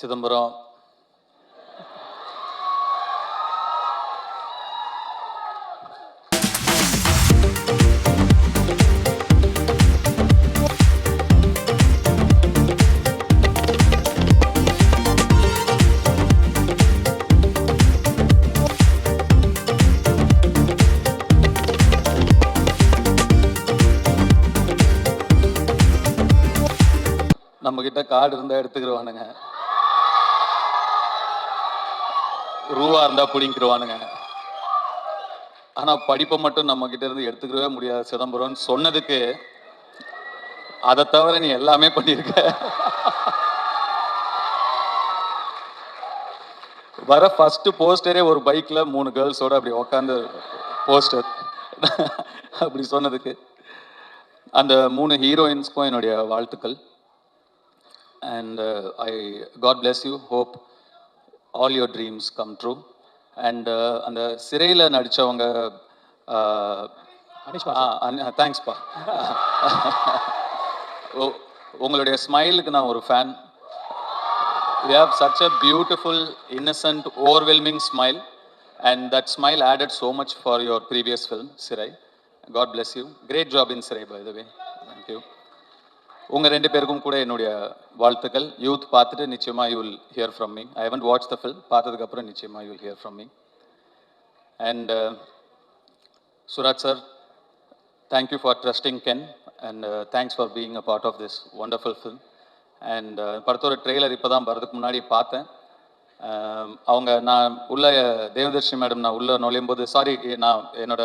சிதம்பரம் நம்ம கிட்ட கார்டு இருந்தா எடுத்துக்கிடுவானுங்க, ரூவா இருந்தா பிடிங்கிடுவானுங்க. ஆனா படிப்பை மட்டும் நம்ம கிட்ட இருந்து எடுத்துக்கவே முடியாது சிதம்பரம்னு சொன்னதுக்கு, அதை தவிர நீ எல்லாமே பண்ணியிருக்க. வர ஃபர்ஸ்ட் போஸ்டரே ஒரு பைக்ல 3 கேர்ள்ஸோட அப்படி உட்காந்து போஸ்டர் அப்படி சொன்னதுக்கு, அந்த 3 ஹீரோயின்ஸ்க்கும் என்னுடைய வாழ்த்துக்கள். And God bless you. Hope all your dreams come true. And அந்த சிறையில் நடித்தவங்க, தேங்க்ஸ்ப்பா. உங்களுடைய ஸ்மைலுக்கு நான் ஒரு fan. You have such a beautiful, innocent, overwhelming smile, and that smile added so much for your previous film, Sirai. God bless you. Great job in Sirai, by the way. Thank you. உங்கள் 2 பேருக்கும் கூட என்னுடைய வாழ்த்துக்கள். Youth பார்த்துட்டு நிச்சயமாக you will hear from me. I haven't watch the film. பார்த்ததுக்கப்புறம் நிச்சயமாக you will hear from me. And Suraj sir, thank you for trusting கென், and thanks for being a part of this wonderful film. And படத்தோட trailer இப்போ தான் வரதுக்கு முன்னாடி பார்த்தேன். அவங்க நான் உள்ள தேவதர்ஷினி மேடம் நான் உள்ளே நுழையும் போது, சாரி நான் என்னோட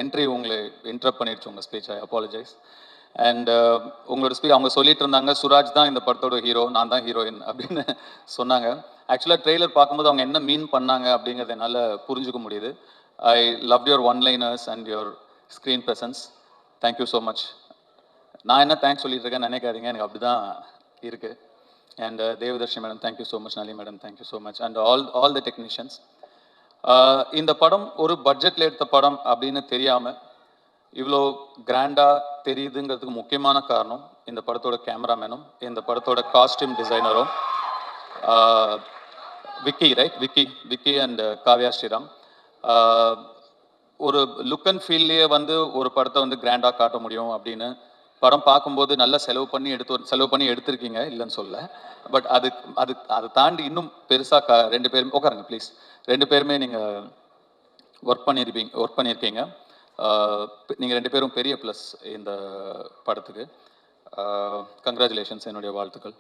என்ட்ரி உங்களை இன்டரப்ட் பண்ணிடுச்சு உங்கள் ஸ்பீச், ஐ அப்பாலஜைஸ். அண்ட் உங்களோட அவங்க சொல்லிட்டு இருந்தாங்க, சுராஜ் தான் இந்த படத்தோட ஹீரோ, நான் தான் ஹீரோயின் அப்படின்னு சொன்னாங்க. ஆக்சுவலாக ட்ரெய்லர் பார்க்கும்போது அவங்க என்ன மீன் பண்ணாங்க அப்படிங்கிறத என்னால் புரிஞ்சுக்க முடியுது. I love your one-liners and your screen presence. Thank you so much. நான் என்ன தேங்க்ஸ் சொல்லிட்டு இருக்கேன்னு நினைக்காதீங்க, எனக்கு அப்படி தான் இருக்குது. And Devadarshi madam thank you so much, Nali madam thank you so much, and all the technicians. இந்த படம் ஒரு பட்ஜெட்டில் எடுத்த படம் அப்படின்னு தெரியாமல் இவ்வளோ கிராண்டாக தெரியுதுங்கிறதுக்கு முக்கியமான காரணம் இந்த படத்தோட கேமராமேனும் இந்த படத்தோட காஸ்டியூம் டிசைனரும், விக்கி, ரைட், விக்கி அண்ட் காவ்யா ஸ்ரீராம். ஒரு லுக் அண்ட் ஃபீல்லையே வந்து ஒரு படத்தை வந்து கிராண்டாக காட்ட முடியும் அப்படின்னு படம் பார்க்கும்போது நல்லா செலவு பண்ணி எடுத்திருக்கீங்க, இல்லைன்னு சொல்ல. பட் அதை தாண்டி இன்னும் பெருசாக 2 பேரும் உட்காருங்க ப்ளீஸ். 2 பேருமே நீங்கள் ஒர்க் பண்ணியிருக்கீங்க. நீங்கள் 2 பேரும் பெரிய ப்ளஸ் இந்த படத்துக்கு. கங்க்ராச்சுலேஷன்ஸ், என்னுடைய வாழ்த்துக்கள்.